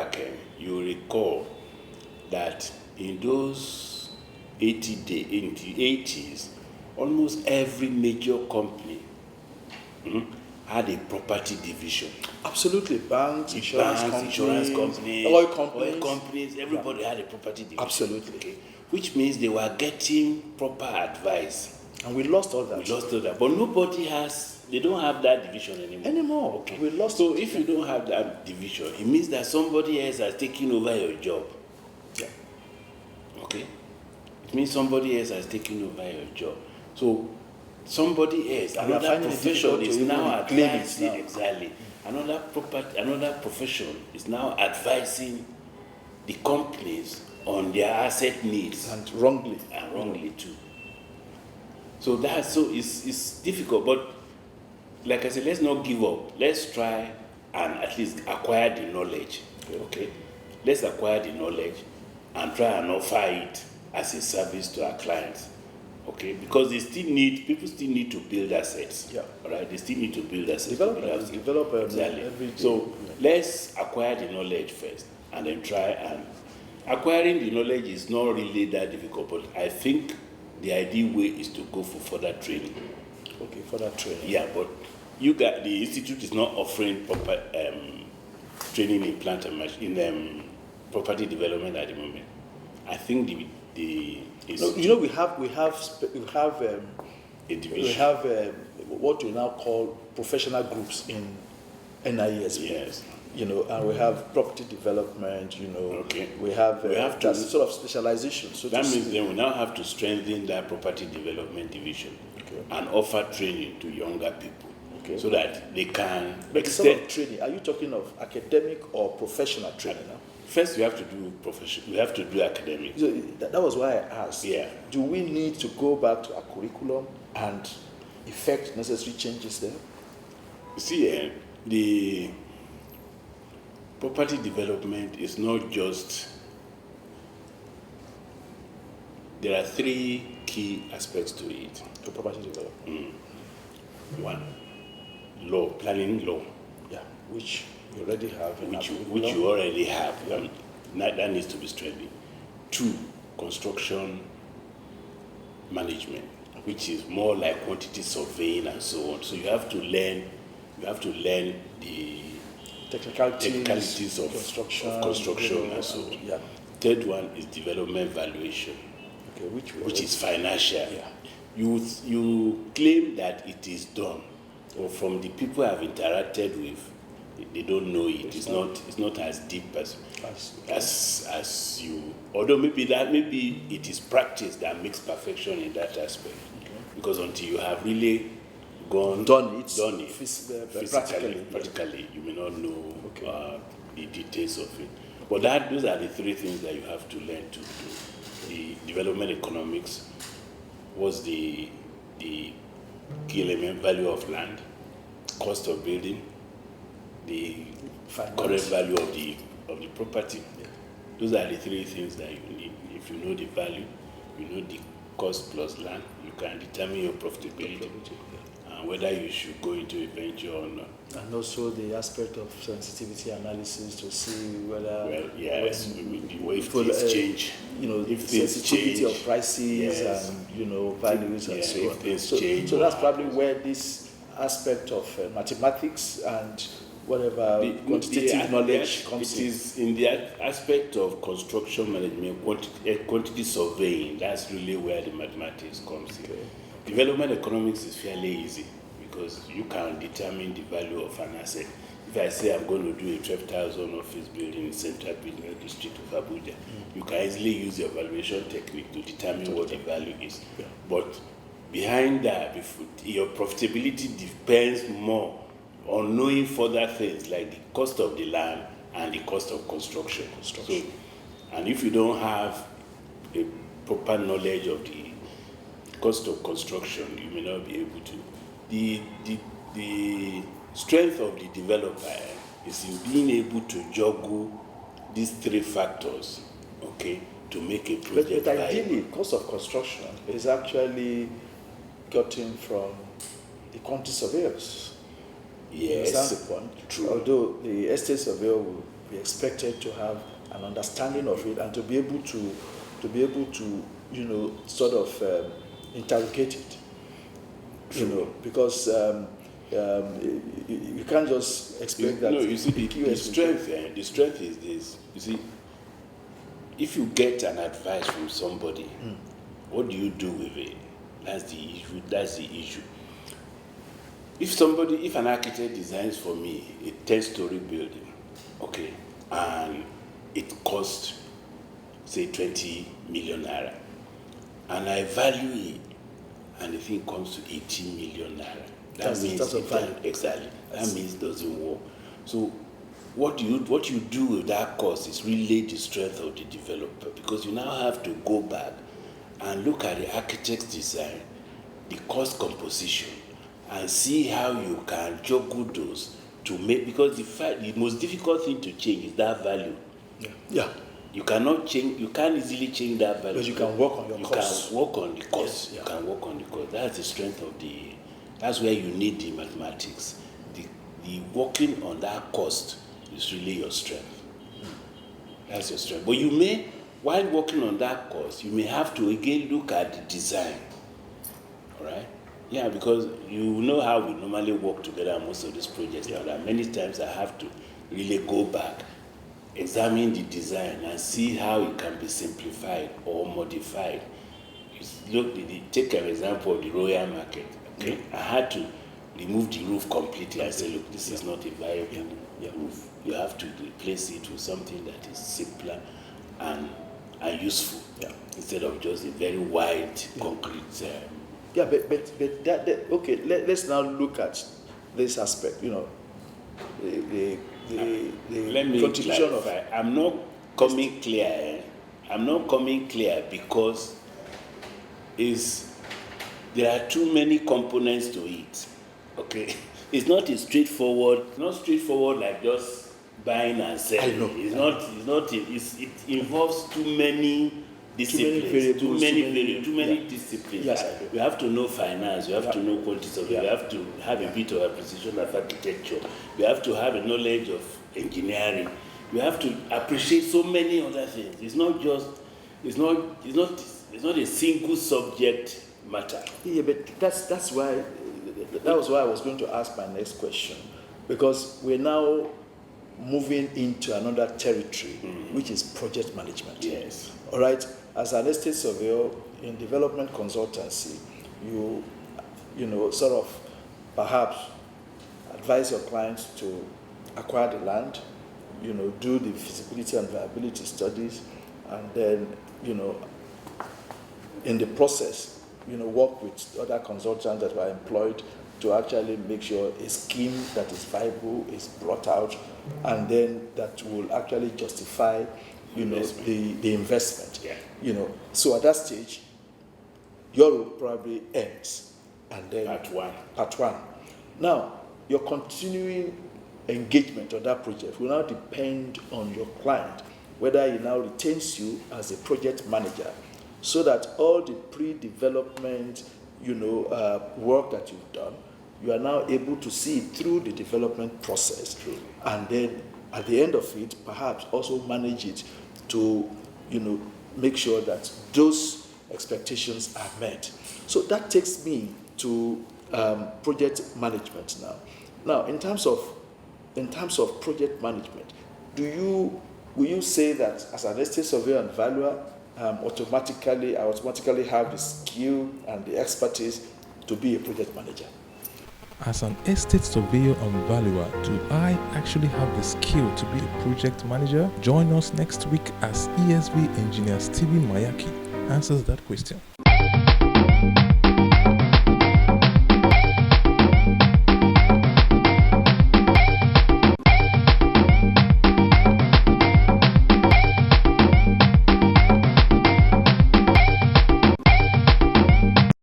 back, you recall that in those 80s, almost every major company had a property division. Absolutely. Banks, insurance companies, oil companies, everybody had a property division. Absolutely. Okay? Which means they were getting proper advice. And we lost all that. But they don't have that division anymore. Okay. We lost so if you don't have that division, it means that somebody else has taken over your job. Yeah. Okay? It means somebody else has taken over your job. So somebody else, another profession is now advising. Exactly. Another profession is now advising the companies on their asset needs. And wrongly too. So it's difficult, but like I said, let's not give up. Let's try and at least acquire the knowledge. Okay? Let's acquire the knowledge and try and offer it as a service to our clients. Okay? Because people still need to build assets. Yeah. All right? They still need to build assets. Develop exactly. Every day. So let's acquire the knowledge first and then try and acquiring the knowledge is not really that difficult, but I think the ideal way is to go for further training. Okay, further training. Yeah, but the institute is not offering proper training in plant and machine in property development at the moment. I think we have a division. We have what we now call professional groups in NIESB. Yes. And we have property development, Okay. we have to sort of specialization. So that means then we now have to strengthen that property development division and offer training to younger people so that they can extend training. Are you talking of academic or professional training now? First, we have to do professional. We have to do academic. So that was why I asked. Yeah. Do we need to go back to our curriculum and effect necessary changes there? See, the property development is not just. There are three key aspects to it. To property development. One, law, planning law. Yeah, which you already have. Which you already have. That needs to be strengthened. Two, construction management, which is more like quantity surveying and so on. So you have to learn the technicalities of construction and so on. Yeah. Third one is development valuation, which is financial. Yeah. You claim that it is done, but from the people I've interacted with, they don't know it. It's not as deep as you. Although maybe it is practice that makes perfection in that aspect. Okay. Because until you have really done it practically, you may not know the details of it. But those are the three things that you have to learn to do. The development economics was the key element, value of land, cost of building, the current value of the property. Yeah. Those are the three things that you need. If you know the value, you know the cost plus land, you can determine your profitability. And whether you should go into a venture or not. And also the aspect of sensitivity analysis to see whether if things change, if sensitivity of prices and values and so on. So that's probably where this aspect of mathematics and whatever quantitative knowledge comes in. It is in the aspect of construction management, quantity surveying. That's really where the mathematics comes in. Development economics is fairly easy because you can determine the value of an asset. If I say I'm going to do a 12,000 office building in Central Business District of Abuja, you can easily use your valuation technique to determine what the value is. Yeah. But behind that, your profitability depends more on knowing further things like the cost of the land and the cost of construction. So, and if you don't have a proper knowledge of the cost of construction, you may not be able to. The strength of the developer is in being able to juggle these three factors, to make a project. But ideally, cost of construction is actually gotten from the quantity surveyors. Yes, that's the point. True. Although the estate surveyor will be expected to have an understanding of it and to be able to sort of interrogate it. Because you can't just expect that. No, you see, the strength is this. You see, if you get an advice from somebody, what do you do with it? That's the issue. If an architect designs for me a 10-story building, okay, and it costs, say, 20 million naira, and I value it, and the thing comes to 18 million naira, that means exactly. That means it doesn't work. So what you do with that cost is really the strength of the developer, because you now have to go back and look at the architect's design, the cost composition, and see how you can juggle those to make, because the most difficult thing to change is that value. Yeah. You can't easily change that value. But you can work on your cost. You can work on the cost. Yes, yeah. You can work on the cost. That's the strength of that's where you need the mathematics. The working on that cost is really your strength. That's your strength. But you may, while working on that cost, you may have to again look at the design. All right? Yeah, because you know how we normally work together on most of these projects. Now that many times I have to really go back, examine the design, and see how it can be simplified or modified. Take an example of the Royal Market. Okay, I had to remove the roof completely. I said, look, this is not a viable roof. You have to replace it with something that is simpler and useful, instead of just a very wide concrete. But that okay. Let's now look at this aspect. The let me contribution clarify. I'm not coming clear. I'm not coming clear because there are too many components to it. Okay, it's not straightforward. It's not straightforward like just buying and selling. I know. It involves too many disciplines, too many disciplines. Yes, you have to know finance, you have to know quantity survey, you have to have a bit of appreciation of architecture, you have to have a knowledge of engineering, you have to appreciate so many other things. It's not a single subject matter. Yeah, but that was why I was going to ask my next question, because we're now moving into another territory, which is project management. Yes. All right. As an estate surveyor in development consultancy, you sort of perhaps advise your clients to acquire the land, do the feasibility and viability studies, and then, in the process, work with other consultants that were employed to actually make sure a scheme that is viable is brought out, and then that will actually justify, the investment. Yeah. So at that stage, your role probably ends, and then part one. Now, your continuing engagement on that project will now depend on your client, whether he now retains you as a project manager, so that all the pre-development, work that you've done, you are now able to see it through the development process. True. And then at the end of it, perhaps also manage it to, make sure that those expectations are met. So that takes me to project management now. Now, in terms of project management, will you say that as an estate surveyor and valuer, I automatically have the skill and the expertise to be a project manager? As an estate surveyor and valuer, do I actually have the skill to be a project manager? Join us next week as ESV engineer Stephen Mayaki answers that question.